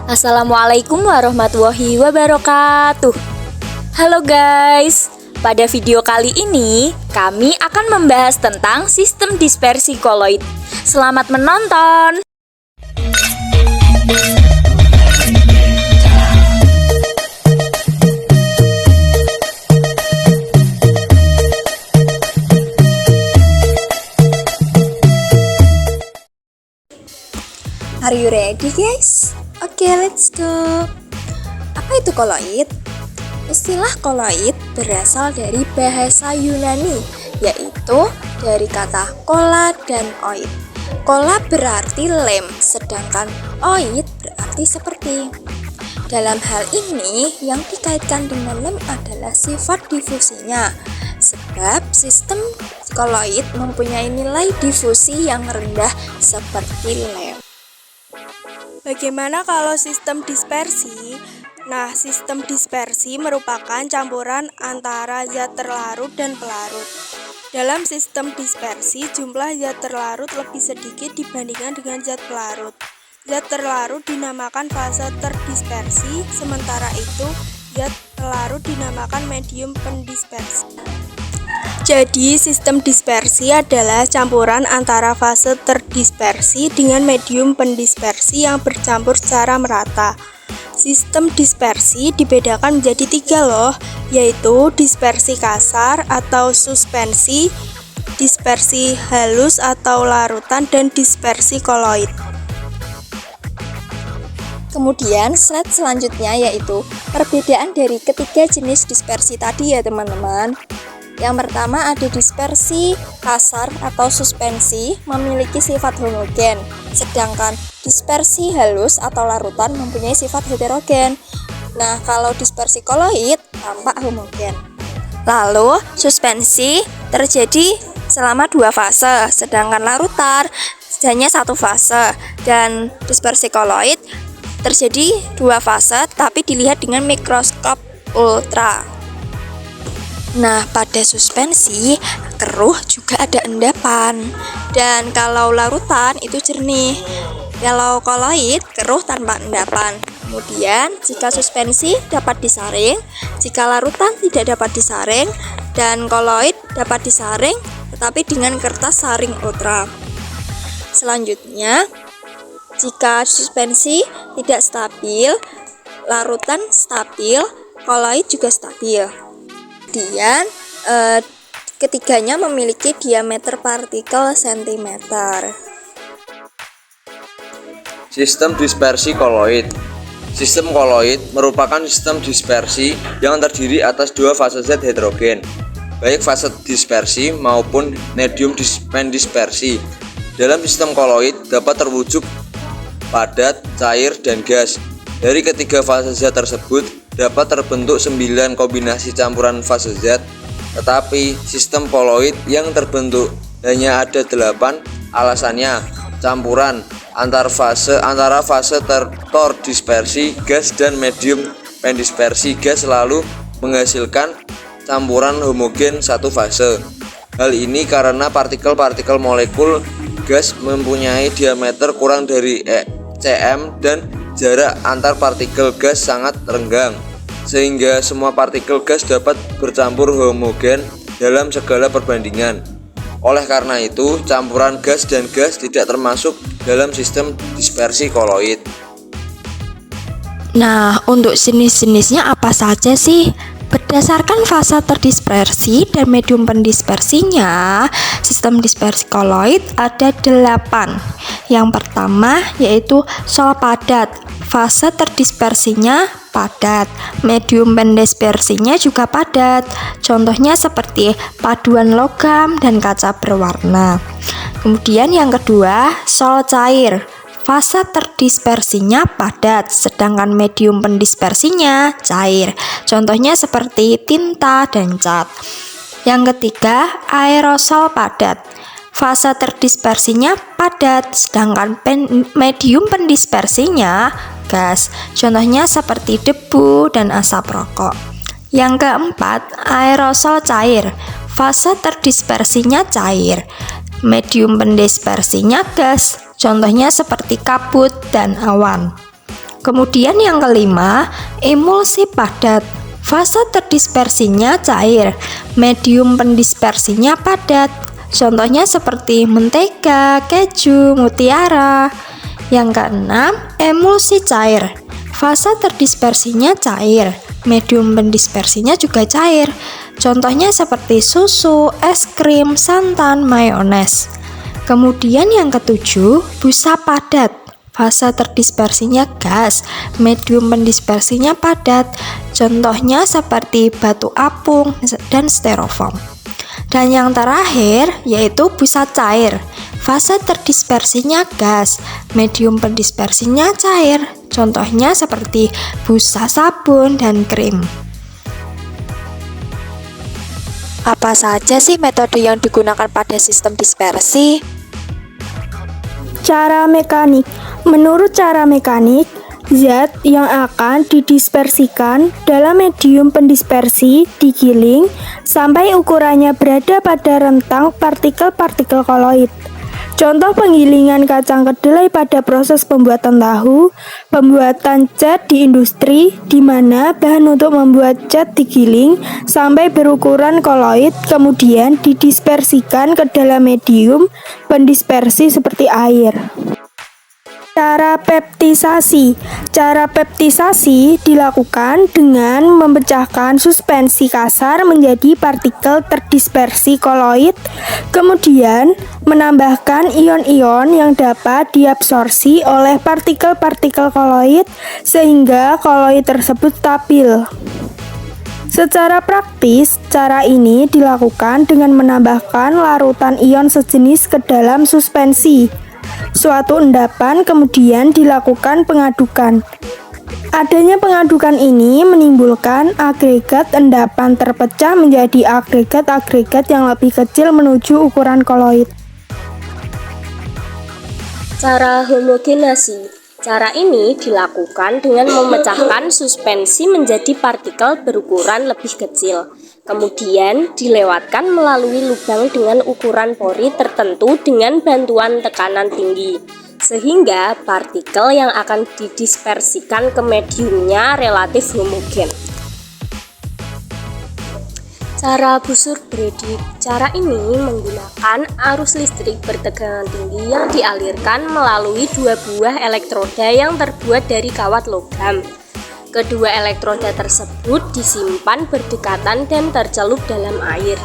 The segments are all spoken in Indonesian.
Assalamualaikum warahmatullahi wabarakatuh. Halo guys, pada video kali ini kami akan membahas tentang sistem dispersi koloid. Selamat menonton. Are you ready guys? Oke, let's go. Apa itu koloid? Istilah koloid berasal dari bahasa Yunani, yaitu dari kata kola dan oid. Kola berarti lem, sedangkan oid berarti seperti. Dalam hal ini, yang dikaitkan dengan lem adalah sifat difusinya, sebab sistem koloid mempunyai nilai difusi yang rendah seperti lem. Bagaimana kalau sistem dispersi? Nah, sistem dispersi merupakan campuran antara zat terlarut dan pelarut. Dalam sistem dispersi, jumlah zat terlarut lebih sedikit dibandingkan dengan zat pelarut. Zat terlarut dinamakan fase terdispersi, sementara itu zat pelarut dinamakan medium pendispersi. Jadi, sistem dispersi adalah campuran antara fase terdispersi dengan medium pendispersi yang bercampur secara merata. Sistem dispersi dibedakan menjadi 3 loh, yaitu dispersi kasar atau suspensi, dispersi halus atau larutan, dan dispersi koloid. Kemudian slide selanjutnya yaitu perbedaan dari ketiga jenis dispersi tadi ya teman-teman. Yang pertama ada dispersi kasar atau suspensi, memiliki sifat homogen, sedangkan dispersi halus atau larutan mempunyai sifat heterogen. Nah, kalau dispersi koloid tampak homogen. Lalu suspensi terjadi selama 2 fase, sedangkan larutan hanya 1 fase, dan dispersi koloid terjadi 2 fase tapi dilihat dengan mikroskop ultra. Nah, pada suspensi keruh juga ada endapan, dan kalau larutan itu jernih. Kalau koloid keruh tanpa endapan. Kemudian jika suspensi dapat disaring, jika larutan tidak dapat disaring, dan koloid dapat disaring tetapi dengan kertas saring ultra. Selanjutnya, jika suspensi tidak stabil, larutan stabil, koloid juga stabil. Kemudian ketiganya memiliki diameter partikel cm. Sistem dispersi koloid. Sistem koloid merupakan sistem dispersi yang terdiri atas 2 fase zat heterogen, baik fase dispersi maupun medium pendispersi. Dalam sistem koloid dapat terwujud padat, cair, dan gas. Dari ketiga fase zat tersebut dapat terbentuk 9 kombinasi campuran fase zat, tetapi sistem koloid yang terbentuk hanya ada 8. Alasannya campuran antara fase terdispersi gas dan medium pendispersi gas selalu menghasilkan campuran homogen satu fase. Hal ini karena partikel-partikel molekul gas mempunyai diameter kurang dari cm dan jarak antar partikel gas sangat renggang, sehingga semua partikel gas dapat bercampur homogen dalam segala perbandingan. Oleh karena itu, campuran gas dan gas tidak termasuk dalam sistem dispersi koloid. Nah, untuk jenis-jenisnya apa saja sih? Berdasarkan fase terdispersi dan medium pendispersinya, sistem dispersi koloid ada 8. Yang pertama yaitu sol padat. Fase terdispersinya padat, medium pendispersinya juga padat. Contohnya seperti paduan logam dan kaca berwarna. Kemudian yang kedua, sol cair. Fase terdispersinya padat, sedangkan medium pendispersinya cair. Contohnya seperti tinta dan cat. Yang ketiga, aerosol padat. Fase terdispersinya padat, sedangkan medium pendispersinya gas. Contohnya seperti debu dan asap rokok. Yang keempat, aerosol cair. Fase terdispersinya cair, medium pendispersinya gas. Contohnya seperti kabut dan awan. Kemudian yang kelima, emulsi padat. Fase terdispersinya cair, medium pendispersinya padat. Contohnya seperti mentega, keju, mutiara. Yang keenam, emulsi cair. Fase terdispersinya cair, medium pendispersinya juga cair. Contohnya seperti susu, es krim, santan, mayones. Kemudian yang ketujuh, busa padat. Fase terdispersinya gas, medium pendispersinya padat. Contohnya seperti batu apung dan styrofoam. Dan yang terakhir yaitu busa cair. Fase terdispersinya gas, medium pendispersinya cair. Contohnya seperti busa sabun dan krim. Apa saja sih metode yang digunakan pada sistem dispersi? Cara mekanik. Menurut cara mekanik, zat yang akan didispersikan dalam medium pendispersi digiling sampai ukurannya berada pada rentang partikel-partikel koloid. Contoh penggilingan kacang kedelai pada proses pembuatan tahu, pembuatan cat di industri, di mana bahan untuk membuat cat digiling sampai berukuran koloid, kemudian didispersikan ke dalam medium pendispersi seperti air. Cara peptisasi. Cara peptisasi dilakukan dengan memecahkan suspensi kasar menjadi partikel terdispersi koloid, kemudian menambahkan ion-ion yang dapat diabsorpsi oleh partikel-partikel koloid sehingga koloid tersebut stabil. Secara praktis, cara ini dilakukan dengan menambahkan larutan ion sejenis ke dalam suspensi. Suatu endapan kemudian dilakukan pengadukan. Adanya pengadukan ini menimbulkan agregat endapan terpecah menjadi agregat-agregat yang lebih kecil menuju ukuran koloid. Cara homogenasi. Cara ini dilakukan dengan memecahkan suspensi menjadi partikel berukuran lebih kecil. Kemudian dilewatkan melalui lubang dengan ukuran pori tertentu dengan bantuan tekanan tinggi, sehingga partikel yang akan didispersikan ke mediumnya relatif homogen. Cara busur Brady. Cara ini menggunakan arus listrik bertegangan tinggi yang dialirkan melalui dua buah elektroda yang terbuat dari kawat logam. Kedua elektroda tersebut disimpan berdekatan dan tercelup dalam air.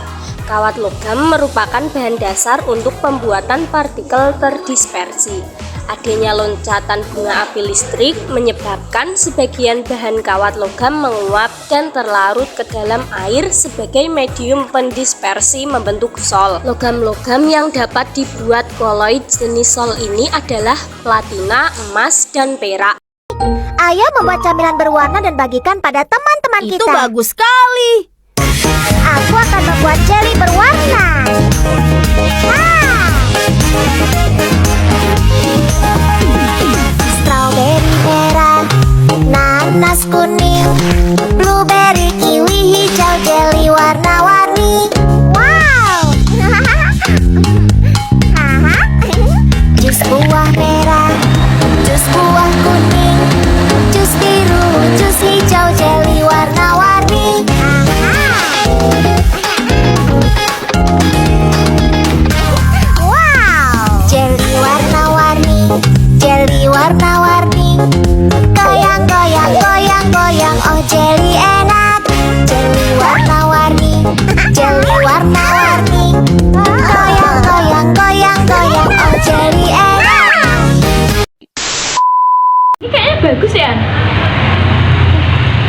Kawat logam merupakan bahan dasar untuk pembuatan partikel terdispersi. Adanya loncatan bunga api listrik menyebabkan sebagian bahan kawat logam menguap dan terlarut ke dalam air sebagai medium pendispersi membentuk sol. Logam-logam yang dapat dibuat koloid jenis sol ini adalah platina, emas, dan perak. Ayo membuat camilan berwarna dan bagikan pada teman-teman kita. Itu bagus sekali. Aku akan membuat jelly berwarna. Strawberry merah, nanas kuning, blueberry kiwi hijau, jelly warna-warni. Wow. Jus buah merah, jus buah kuning, jus biru, jus hijau, jelly warna-warni. Wow, jelly warna-warni, jelly warna-warni. Goyang, goyang, goyang, goyang, oh jelly enak. Jelly warna-warni, jelly warna-warni. Goyang, goyang, goyang, goyang, oh jelly enak. Ini kayaknya bagus ya.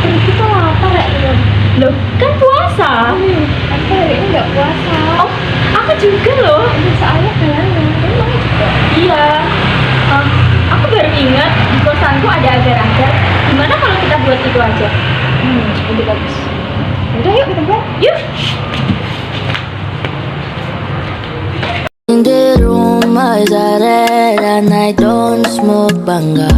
Kita lapar ya. Loh, kan puasa. Aku hari ini nggak puasa. Oh, aku juga loh. Soalnya kalian emang juga. Iya. Aku baru ingat di kosanku ada agar-agar. Gimana kalau kita buat itu aja? Ide bagus. Udah yuk kita buat. Yuk. In the room, eyes are red and I don't smoke banga.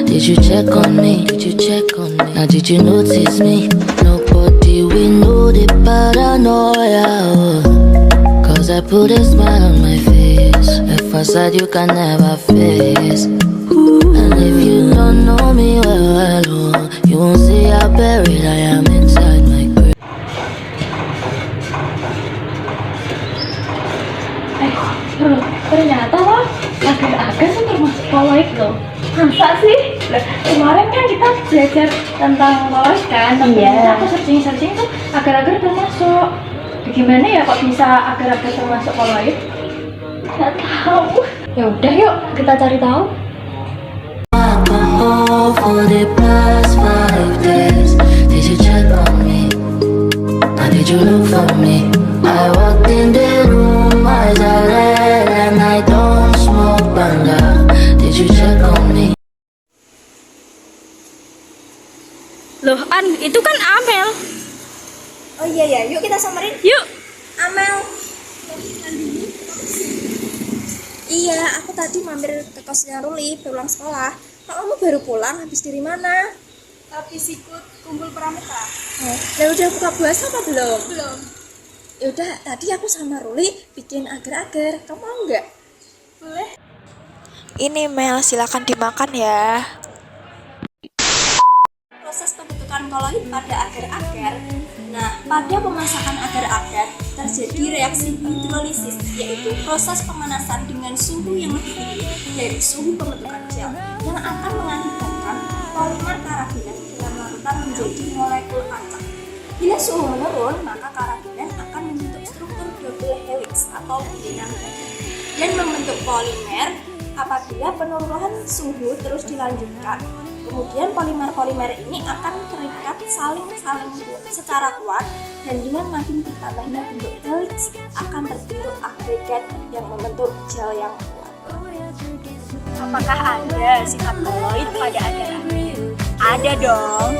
Did you check on me? Did you check on me? Now did you notice me? Nobody we know the paranoia. Cause I put a smile on my face. A facade you can never face. And if you don't know me well, Lah, kemarin kan kita belajar tentang koloid kan, tapi aku searching tuh agar-agar termasuk. Gimana ya kok bisa agar-agar termasuk koloid? Nggak tahu. Ya udah yuk kita cari tahu. Alcohol for the past 5 days. Did you check on me? Or did you look for me? I walked in the room, eyes are red, and I don't smoke banga. Did you check on me? Loh, An, itu kan Amel. Oh iya ya, yuk kita samarin. Yuk. Amel. Iya, aku tadi mampir ke kosnya Ruli pulang sekolah. Kok kamu baru pulang? Habis dari mana? Habis ikut kumpul pramuka. Oh, ya udah buka puasa apa belum? Belum. Ya udah, tadi aku sama Ruli bikin agar-agar. Kamu mau nggak? Boleh. Ini Mel, silakan dimakan ya. Proses pembentukan koloid pada agar-agar. Nah, pada pemasakan agar-agar terjadi reaksi hidrolisis, yaitu proses pemanasan dengan suhu yang lebih tinggi dari suhu pembentukan gel yang akan mengakibatkan polimer karabinan dalam larutan menjadi molekul acak. Bila suhu menurun, maka karabinan akan membentuk struktur double helix atau bilangan ganda dan membentuk polimer. Apabila penurunan suhu terus dilanjutkan, kemudian polimer-polimer ini akan terikat saling secara kuat, dan dengan makin bertambahnya bentuk helix akan terbentuk agregat yang membentuk gel yang kuat. Apakah ada sifat koloid pada agar-agar? Ada dong.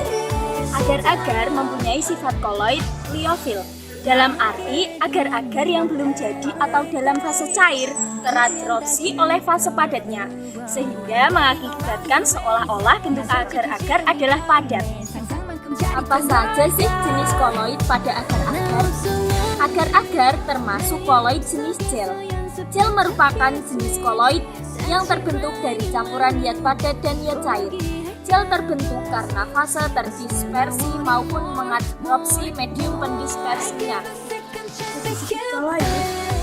Agar-agar mempunyai sifat koloid liofil. Dalam arti, agar-agar yang belum jadi atau dalam fase cair teradsorpsi oleh fase padatnya, sehingga mengakibatkan seolah-olah bentuk agar-agar adalah padat. Apa saja sih jenis koloid pada agar-agar? Agar-agar termasuk koloid jenis gel. Gel merupakan jenis koloid yang terbentuk dari campuran zat padat dan zat cair. Gel terbentuk karena fase terdispersi maupun mengadsorpsi medium pendispersinya. Koloid.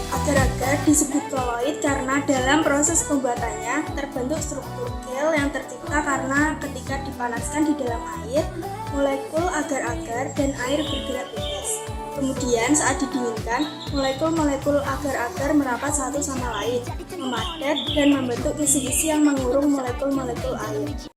Agar-agar disebut koloid karena dalam proses pembuatannya terbentuk struktur gel yang tercipta karena ketika dipanaskan di dalam air, molekul agar-agar dan air bergerak bebas. Kemudian saat didinginkan, molekul-molekul agar-agar merapat satu sama lain, memadat dan membentuk kisi-kisi yang mengurung molekul-molekul air.